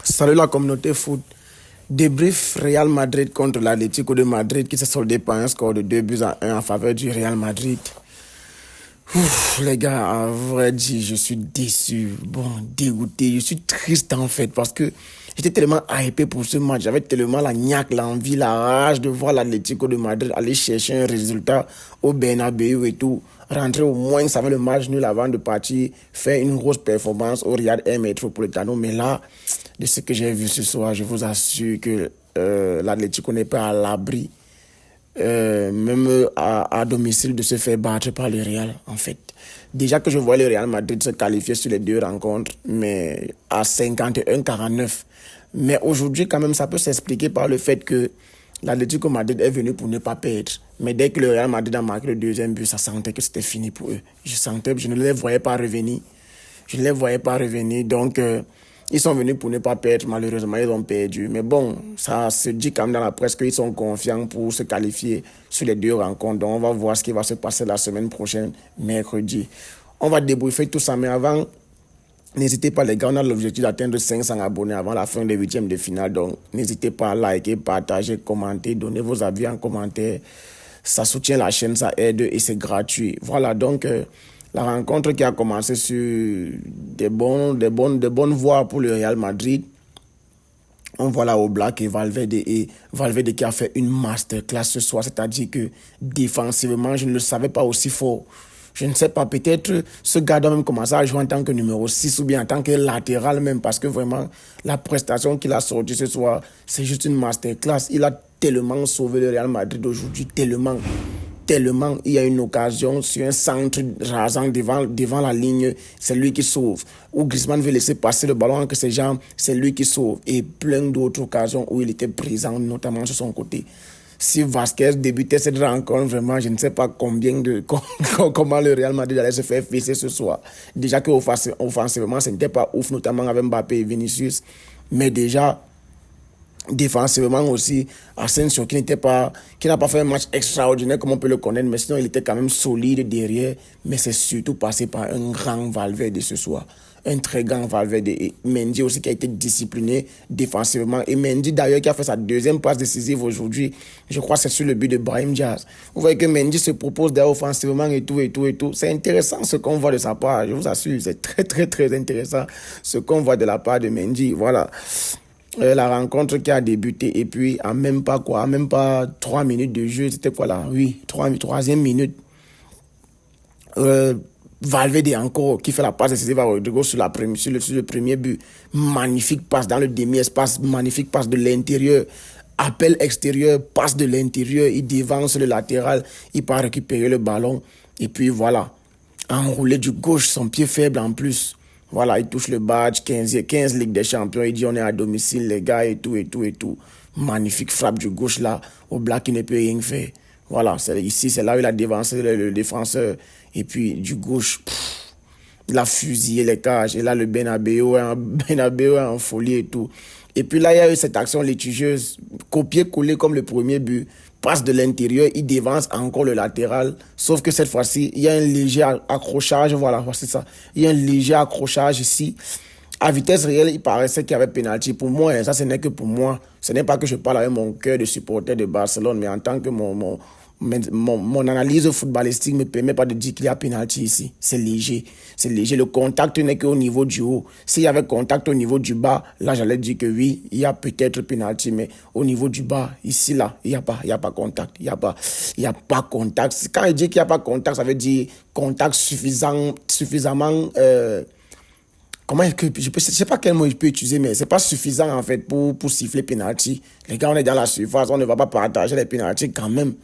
Salut la communauté foot. Débrief Real Madrid contre l'Atlético de Madrid qui s'est soldé par un score de 2 buts à 1 en faveur du Real Madrid. Les gars, à vrai dire, je suis déçu, dégoûté, je suis triste en fait parce que j'étais tellement hypé pour ce match. J'avais tellement la niaque, l'envie, la rage de voir l'Atlético de Madrid aller chercher un résultat au Bernabéu et tout. Rentrer au moins, ça avait le match nul avant de partir, faire une grosse performance au Riyad Air Metropolitano. Mais là, de ce que j'ai vu ce soir, je vous assure que l'Atlético n'est pas à l'abri même à domicile de se faire battre par le Real en fait. Déjà que je vois le Real Madrid se qualifier sur les deux rencontres, mais à 51-49. Mais aujourd'hui quand même ça peut s'expliquer par le fait que l'Atlético Madrid est venu pour ne pas perdre. Mais dès que le Real Madrid a marqué le deuxième but, ça sentait que c'était fini pour eux. Je ne les voyais pas revenir. Je ne les voyais pas revenir. Donc, ils sont venus pour ne pas perdre. Malheureusement, ils ont perdu. Mais bon, ça se dit quand même dans la presse qu'ils sont confiants pour se qualifier sur les deux rencontres. Donc, on va voir ce qui va se passer la semaine prochaine, mercredi. On va débriefer tout ça. Mais avant, n'hésitez pas, les gars, on a l'objectif d'atteindre 500 abonnés avant la fin des huitièmes de finale. Donc, n'hésitez pas à liker, partager, commenter, donner vos avis en commentaire. Ça soutient la chaîne, ça aide et c'est gratuit. Voilà, donc, la rencontre qui a commencé sur des bonnes voies pour le Real Madrid. On voit là au Black et Valverde qui a fait une masterclass ce soir. C'est-à-dire que défensivement, je ne le savais pas aussi fort. Je ne sais pas, peut-être ce gars doit même commencer à jouer en tant que numéro 6 ou bien en tant que latéral même parce que vraiment, la prestation qu'il a sortie ce soir, c'est juste une masterclass. Il a tellement sauvé le Real Madrid aujourd'hui, tellement. Il y a une occasion sur un centre rasant devant la ligne, c'est lui qui sauve. Ou Griezmann veut laisser passer le ballon avec ses jambes, c'est lui qui sauve. Et plein d'autres occasions où il était présent, notamment sur son côté. Si Vasquez débutait cette rencontre, vraiment, je ne sais pas comment le Real Madrid allait se faire fesser ce soir. Déjà qu'offensivement, ce n'était pas ouf, notamment avec Mbappé et Vinicius. Mais déjà, défensivement aussi, Asensio qui n'a pas fait un match extraordinaire comme on peut le connaître, mais sinon il était quand même solide derrière. Mais c'est surtout passé par un grand Valverde ce soir. Un très grand Valverde. Et Mendy aussi qui a été discipliné défensivement. Et Mendy d'ailleurs qui a fait sa deuxième passe décisive aujourd'hui. Je crois que c'est sur le but de Brahim Diaz. Vous voyez que Mendy se propose d'ailleurs offensivement et tout. C'est intéressant ce qu'on voit de sa part. Je vous assure, c'est très intéressant ce qu'on voit de la part de Mendy. Voilà. La rencontre qui a débuté et puis en même pas 3 minutes de jeu, c'était quoi là? Oui, troisième minute. Valverde encore qui fait la passe décisive à Rodrigo sur le premier but. Magnifique passe dans le demi-espace, magnifique passe de l'intérieur. Appel extérieur, passe de l'intérieur, il dévance le latéral, il part récupérer le ballon et puis voilà. Enroulé du gauche, son pied faible en plus. Voilà, il touche le badge, 15 Ligue des Champions. Il dit on est à domicile, les gars, et tout. Magnifique frappe du gauche là, au Black qui ne peut rien faire. Voilà, c'est là où il a dévancé le défenseur. Et puis du gauche, il a fusillé les cages. Et là, le Bernabéu est en folie et tout. Et puis là, il y a eu cette action litigieuse, copier-coller comme le premier but. Passe de l'intérieur, il dévance encore le latéral. Sauf que cette fois-ci, il y a un léger accrochage. Voilà, c'est ça. Il y a un léger accrochage ici. À vitesse réelle, il paraissait qu'il y avait pénalty. Pour moi, et ça, ce n'est que pour moi. Ce n'est pas que je parle avec mon cœur de supporter de Barcelone, mais en tant que mon analyse footballistique ne me permet pas de dire qu'il y a pénalty ici. C'est léger. Le contact n'est qu'au niveau du haut. S'il y avait contact au niveau du bas, là, j'allais dire que oui, il y a peut-être pénalty, mais au niveau du bas, ici, là, il n'y a pas contact. Il y a pas contact. Quand il dit qu'il n'y a pas contact, ça veut dire contact suffisamment, je sais pas quel mot je peux utiliser, mais c'est pas suffisant, en fait, pour siffler pénalty. Les gars, on est dans la surface, on ne va pas partager les pénaltys quand même.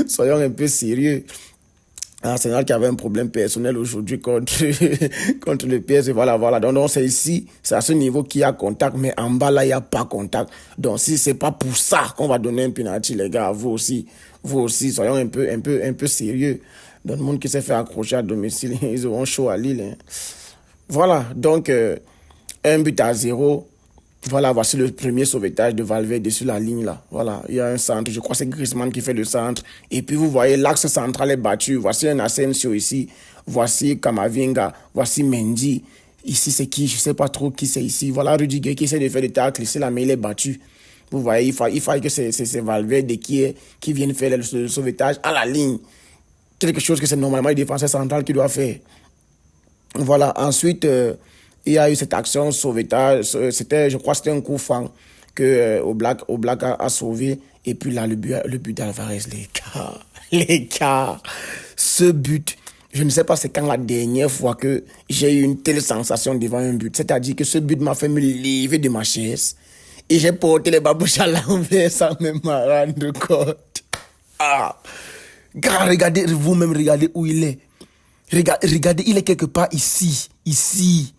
Soyons un peu sérieux. Arsenal qui avait un problème personnel aujourd'hui contre le PSG. Voilà. Donc c'est ici, c'est à ce niveau qu'il y a contact, mais en bas là, il n'y a pas contact. Donc si c'est pas pour ça qu'on va donner un penalty, les gars, vous aussi, soyons un peu sérieux. Dans le monde qui s'est fait accrocher à domicile, ils auront chaud à Lille. Hein. Voilà, donc 1-0. Voilà, voici le premier sauvetage de Valverde sur la ligne là. Voilà, il y a un centre, je crois que c'est Griezmann qui fait le centre. Et puis vous voyez, l'axe central est battu. Voici un Asensio ici, voici Camavinga, voici Mendy. Ici, c'est qui? Je ne sais pas trop qui c'est ici. Voilà Rudiger qui essaie de faire des tacles. C'est là, mais il est battu. Vous voyez, il faut que c'est Valverde qui vienne faire le sauvetage à la ligne. Quelque chose que c'est normalement le défenseur central qui doit faire. Voilà, ensuite, il y a eu cette action sauvetage. Je crois que c'était un coup franc que Oblak a sauvé. Et puis là, le but d'Alvarez, les gars. Les gars, ce but, je ne sais pas c'est quand la dernière fois que j'ai eu une telle sensation devant un but. C'est-à-dire que ce but m'a fait me lever de ma chaise. Et j'ai porté les babouches à l'envers sans même m'en rendre compte. Ah! Gars, regardez, vous-même, regardez où il est. Regardez, il est quelque part ici. Ici.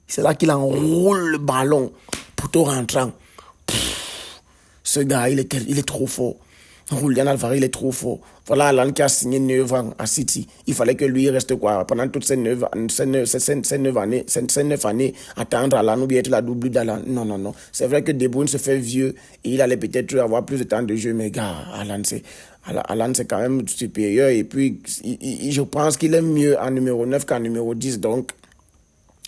C'est là qu'il enroule le ballon. Poteau rentrant. Ce gars, il est trop fort. Julian Alvarez, il est trop fort. Voilà Alan qui a signé 9 ans à City. Il fallait que lui reste quoi pendant toutes ces 9 années, attendre Alan ou bien être la double d'Alan. Non. C'est vrai que De Bruyne se fait vieux et il allait peut-être avoir plus de temps de jeu, mais gars, Alan, c'est quand même supérieur. Et puis, je pense qu'il est mieux en numéro 9 qu'en numéro 10. Donc,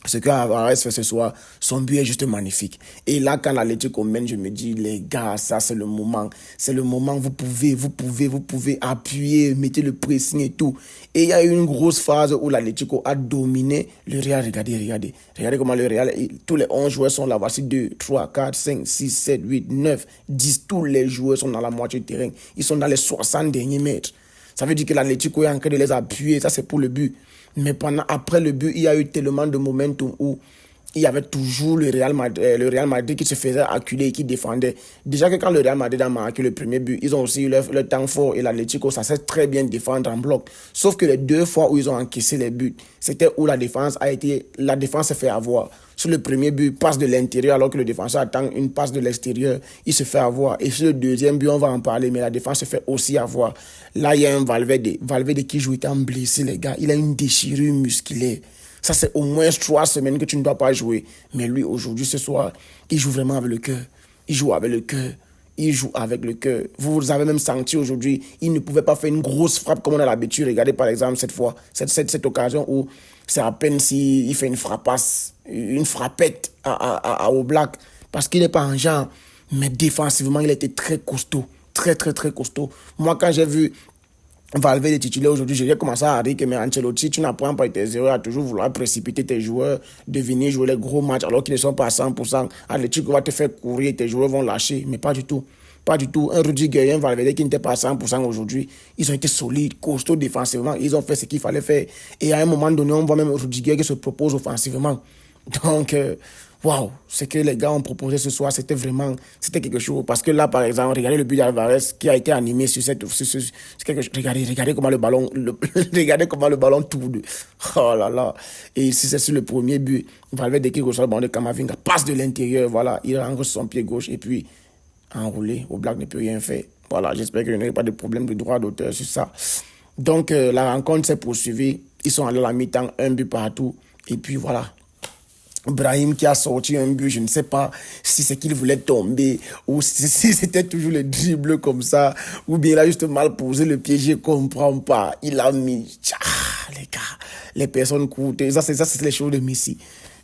ce que Alvarez fait ce soir, son but est juste magnifique. Et là, quand l'Atlético mène, je me dis, les gars, ça c'est le moment. C'est le moment, vous pouvez appuyer, mettez le pressing et tout. Et il y a eu une grosse phase où l'Atlético a dominé le Real. Regardez. Regardez comment le Real, tous les 11 joueurs sont là. Voici 2, 3, 4, 5, 6, 7, 8, 9, 10. Tous les joueurs sont dans la moitié du terrain. Ils sont dans les 60 derniers mètres. Ça veut dire que l'Atlético est en train de les appuyer. Ça, c'est pour le but. Mais après le but, il y a eu tellement de momentum où il y avait toujours le Real Madrid qui se faisait acculer et qui défendait. Déjà que quand le Real Madrid a marqué le premier but, ils ont aussi eu le temps fort et l'Atlético, ça sait très bien défendre en bloc. Sauf que les 2 fois où ils ont encaissé les buts, c'était où la défense s'est fait avoir. Sur le premier but, passe de l'intérieur alors que le défenseur attend une passe de l'extérieur, il se fait avoir. Et sur le deuxième but, on va en parler, mais la défense se fait aussi avoir. Là, il y a un Valverde qui joue étant blessé, les gars. Il a une déchirure musculaire. Ça, c'est au moins 3 semaines que tu ne dois pas jouer. Mais lui, aujourd'hui, ce soir, il joue vraiment avec le cœur. Il joue avec le cœur. Vous avez même senti aujourd'hui, il ne pouvait pas faire une grosse frappe comme on a l'habitude. Regardez par exemple cette fois, cette occasion où c'est à peine s'il fait une frappette à Oblak. Parce qu'il n'est pas en genre. Mais défensivement, il était très costaud. Très costaud. Moi, quand j'ai vu Valverde titulaire aujourd'hui, j'ai commencé à dire que mais Ancelotti, tu n'apprends pas tes erreurs à toujours vouloir précipiter tes joueurs, de venir jouer les gros matchs alors qu'ils ne sont pas à 100%. Atlético va te faire courir, tes joueurs vont lâcher, mais pas du tout. Pas du tout. Un Rudiger et un Valverde qui n'étaient pas à 100% aujourd'hui, ils ont été solides, costauds défensivement, ils ont fait ce qu'il fallait faire. Et à un moment donné, on voit même Rudiger qui se propose offensivement. Donc, waouh, ce que les gars ont proposé ce soir, c'était quelque chose. Parce que là, par exemple, regardez le but d'Alvarez qui a été animé sur quelque chose. Regardez comment regardez comment le ballon tourne. Oh là là. Et ici, c'est sur le premier but. Valverde qui reçoit le ballon de Camavinga, passe de l'intérieur, voilà. Il rentre sur son pied gauche et puis enroulé. Oblak ne peut rien faire. Voilà, j'espère qu'il n'y aura pas de problème de droit d'auteur sur ça. Donc, la rencontre s'est poursuivie. Ils sont allés à la mi-temps, un but partout. Et puis voilà. Brahim qui a sorti un but, je ne sais pas si c'est qu'il voulait tomber ou si c'était toujours le dribble comme ça ou bien il a juste mal posé le pied, je ne comprends pas. Il a mis, les gars, les personnes courent. Ça c'est les choses de Messi.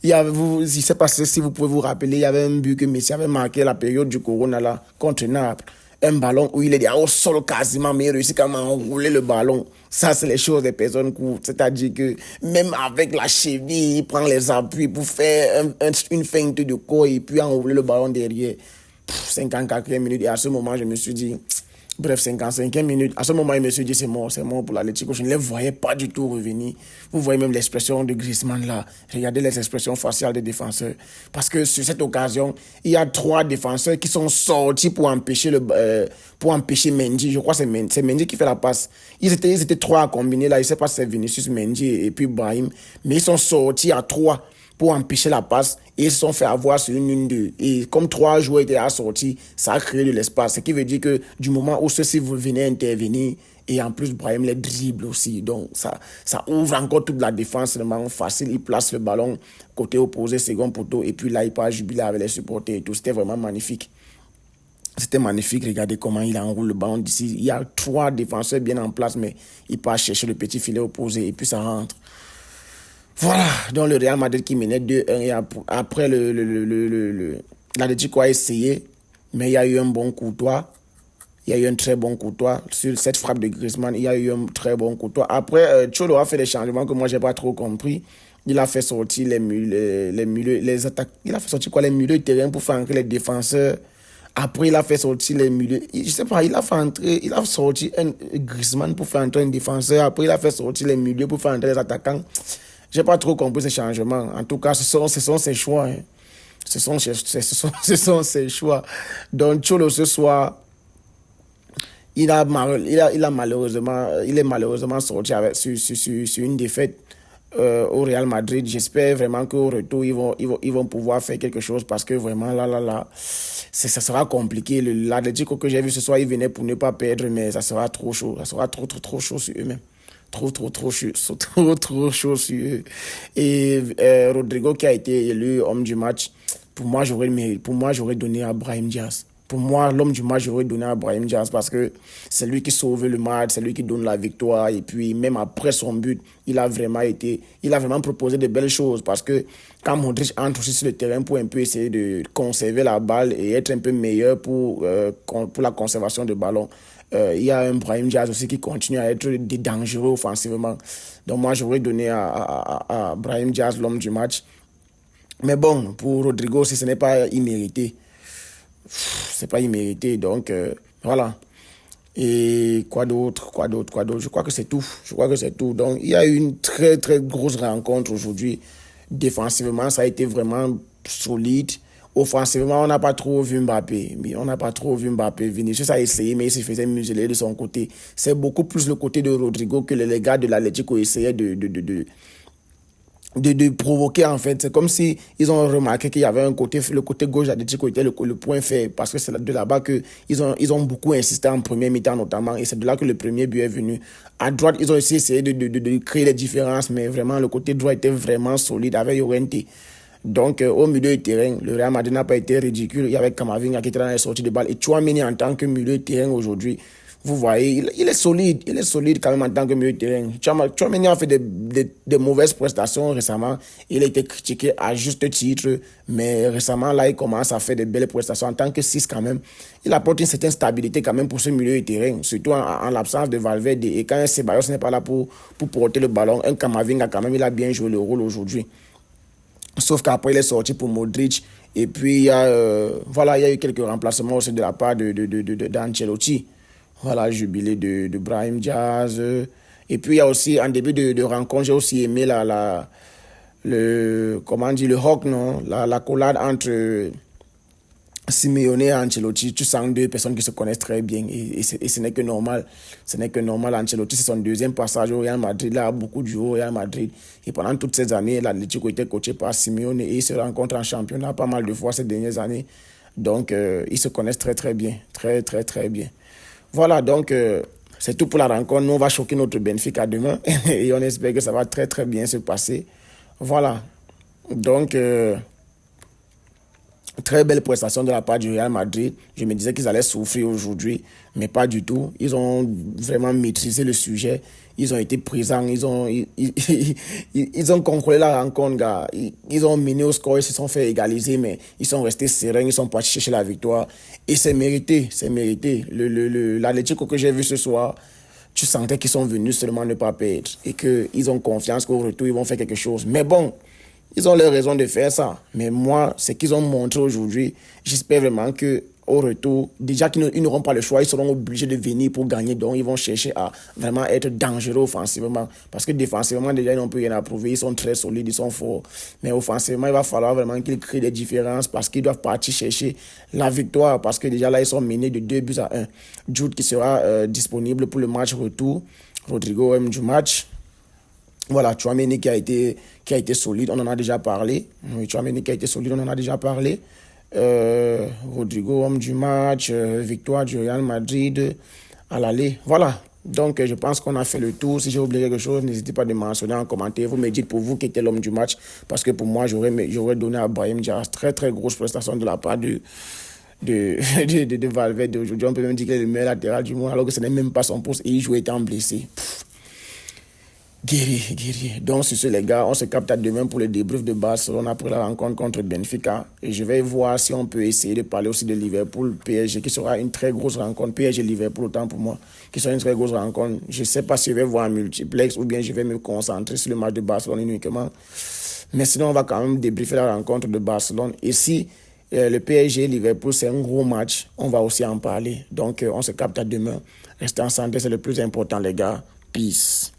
Je ne sais pas si vous pouvez vous rappeler, il y avait un but que Messi avait marqué à la période du Corona là, contre Naples. Un ballon où il est au sol quasiment, mais il réussit quand même à enrouler le ballon. Ça, c'est les choses des personnes courtes. C'est-à-dire que même avec la cheville, il prend les appuis pour faire une feinte de corps et puis enrouler le ballon derrière. 54e minute. Et à ce moment, je me suis dit, bref, 55e minute. À ce moment, je me suis dit, c'est mort pour l'Atlético. Je ne les voyais pas du tout revenir. Vous voyez même l'expression de Griezmann là. Regardez les expressions faciales des défenseurs. Parce que sur cette occasion, il y a 3 défenseurs qui sont sortis pour empêcher Mendy. Je crois que c'est Mendy qui fait la passe. Ils étaient 3 à combiner là. Je ne sais pas si c'est Vinicius, Mendy et puis Brahim. Mais ils sont sortis à 3 pour empêcher la passe et ils se sont fait avoir sur une 2. Et comme 3 joueurs étaient assortis, ça a créé de l'espace. Ce qui veut dire que du moment où ceux-ci venaient intervenir, et en plus Brahim les dribble aussi. Donc ça ouvre encore toute la défense vraiment facile. Il place le ballon côté opposé, second poteau, et puis là il part jubiler avec les supporters et tout. C'était vraiment magnifique. C'était magnifique, regardez comment il enroule le ballon d'ici. Il y a 3 défenseurs bien en place, mais il part chercher le petit filet opposé et puis ça rentre. Voilà, donc le Real Madrid qui menait 2-1 et après l'Atlético a essayé, mais il y a eu un bon courtois. Il y a eu un très bon courtois. Sur cette frappe de Griezmann, il y a eu un très bon courtois. Après, Cholo a fait des changements que moi, je n'ai pas trop compris. Il a fait sortir les attaques. Il a fait sortir quoi, les milieux de terrain pour faire entrer les défenseurs. Après, il a fait sortir les milieux. Je sais pas, il a sorti un Griezmann pour faire entrer un défenseur. Après, il a fait sortir les milieux pour faire entrer les attaquants. J'ai pas trop compris ces changements. En tout cas, ce sont ses choix. Hein. Ce sont ses choix. Donc, Cholo, ce soir, il est malheureusement sorti sur une défaite au Real Madrid. J'espère vraiment qu'au retour, ils vont pouvoir faire quelque chose parce que vraiment, ça sera compliqué. L'Atlético que j'ai vu ce soir, il venait pour ne pas perdre, mais ça sera trop chaud. Ça sera trop chaud sur eux-mêmes. Trop chaud, trop chaud sur eux. Et Rodrigo qui a été élu homme du match, pour moi, j'aurais donné à Brahim Diaz. Pour moi, l'homme du match, j'aurais donné à Brahim Diaz parce que c'est lui qui sauve le match, c'est lui qui donne la victoire. Et puis, même après son but, il a vraiment proposé de belles choses parce que quand Modric entre aussi sur le terrain pour un peu essayer de conserver la balle et être un peu meilleur pour la conservation de ballon, il y a un Brahim Diaz aussi qui continue à être dangereux offensivement. Donc, moi, j'aurais donné à Brahim Diaz l'homme du match. Mais bon, pour Rodrigo, ce n'est pas immérité. C'est pas immérité, donc voilà. Et quoi d'autre. Je crois que c'est tout. Donc, il y a eu une très grosse rencontre aujourd'hui. Défensivement, ça a été vraiment solide. Offensivement, on n'a pas trop vu Mbappé. Vinicius a essayé, mais il se faisait museler de son côté. C'est beaucoup plus le côté de Rodrigo que les gars de l'Atlético essayaient de provoquer en fait. C'est comme si ils ont remarqué qu'il y avait le côté gauche d'Atlético était le point faible parce que c'est de là-bas que ils ont beaucoup insisté en première mi-temps notamment et c'est de là que le premier but est venu. À droite, ils ont aussi essayé de créer les différences mais vraiment le côté droit était vraiment solide avec Llorente. Donc au milieu de terrain, le Real Madrid n'a pas été ridicule. Il y avait Camavinga qui était dans les sorties de balle et Tchouaméni en tant que milieu de terrain aujourd'hui. Vous voyez, il est solide quand même en tant que milieu de terrain. Tchouaméni a fait des mauvaises prestations récemment. Il a été critiqué à juste titre, mais récemment, là, il commence à faire de belles prestations en tant que 6 quand même. Il apporte une certaine stabilité quand même pour ce milieu de terrain, surtout en l'absence de Valverde. Et quand un Ceballos n'est pas là pour porter le ballon, un Camavinga quand même, il a bien joué le rôle aujourd'hui. Sauf qu'après, il est sorti pour Modric. Et puis, il y a eu quelques remplacements aussi de la part d'Ancelotti. Voilà, jubilé de Brahim Diaz. Et puis, il y a aussi, en début de rencontre, j'ai aussi aimé le hoc, non? La collade entre Simeone et Ancelotti. Tu sens deux personnes qui se connaissent très bien. Et ce n'est que normal. Ce n'est que normal. Ancelotti, c'est son deuxième passage au Real Madrid. Il a beaucoup joué au Real Madrid. Et pendant toutes ces années, l'Atlético était coaché par Simeone et ils se rencontrent en championnat pas mal de fois ces dernières années. Donc, ils se connaissent très bien. Très bien. Voilà, donc c'est tout pour la rencontre. Nous, on va choquer notre Benfica demain et on espère que ça va très bien se passer. Voilà, donc très belle prestation de la part du Real Madrid. Je me disais qu'ils allaient souffrir aujourd'hui, mais pas du tout. Ils ont vraiment maîtrisé le sujet. Ils ont été présents. Ils ont contrôlé la rencontre, gars. Ils ont mené au score, ils se sont fait égaliser, mais ils sont restés sereins. Ils sont partis chercher la victoire. Et c'est mérité. L'Atlético que j'ai vu ce soir, tu sentais qu'ils sont venus seulement ne pas perdre. Et qu'ils ont confiance qu'au retour, ils vont faire quelque chose. Mais bon, ils ont leur raison de faire ça. Mais moi, ce qu'ils ont montré aujourd'hui, j'espère vraiment qu'au retour, déjà qu'ils n'auront pas le choix, ils seront obligés de venir pour gagner. Donc, ils vont chercher à vraiment être dangereux offensivement. Parce que défensivement, déjà, ils n'ont plus rien à prouver. Ils sont très solides, ils sont forts. Mais offensivement, il va falloir vraiment qu'ils créent des différences parce qu'ils doivent partir chercher la victoire. Parce que déjà, là, ils sont menés de 2-1. Jude qui sera disponible pour le match retour. Rodrigo aime du match. Voilà, Tchouaméni qui a été solide, on en a déjà parlé. Oui, Tchouaméni qui a été solide, on en a déjà parlé. Rodrigo, homme du match, victoire du Real Madrid à l'aller. Voilà, donc je pense qu'on a fait le tour. Si j'ai oublié quelque chose, n'hésitez pas à me mentionner en commentaire. Vous me dites pour vous qui était l'homme du match. Parce que pour moi, j'aurais donné à Brahim Diaz très grosse prestation de la part de Valverde aujourd'hui. On peut même dire qu'il est le meilleur latéral du monde alors que ce n'est même pas son poste et il jouait étant blessé. Guéri. Donc, sur ce, les gars, on se capte à demain pour le débrief de Barcelone après la rencontre contre Benfica. Et je vais voir si on peut essayer de parler aussi de Liverpool PSG, qui sera une très grosse rencontre. PSG-Liverpool, autant pour moi, qui sera une très grosse rencontre. Je ne sais pas si je vais voir un multiplex ou bien je vais me concentrer sur le match de Barcelone uniquement. Mais sinon, on va quand même débriefer la rencontre de Barcelone. Et si le PSG-Liverpool, c'est un gros match, on va aussi en parler. Donc, on se capte à demain. Restez en santé, c'est le plus important, les gars. Peace.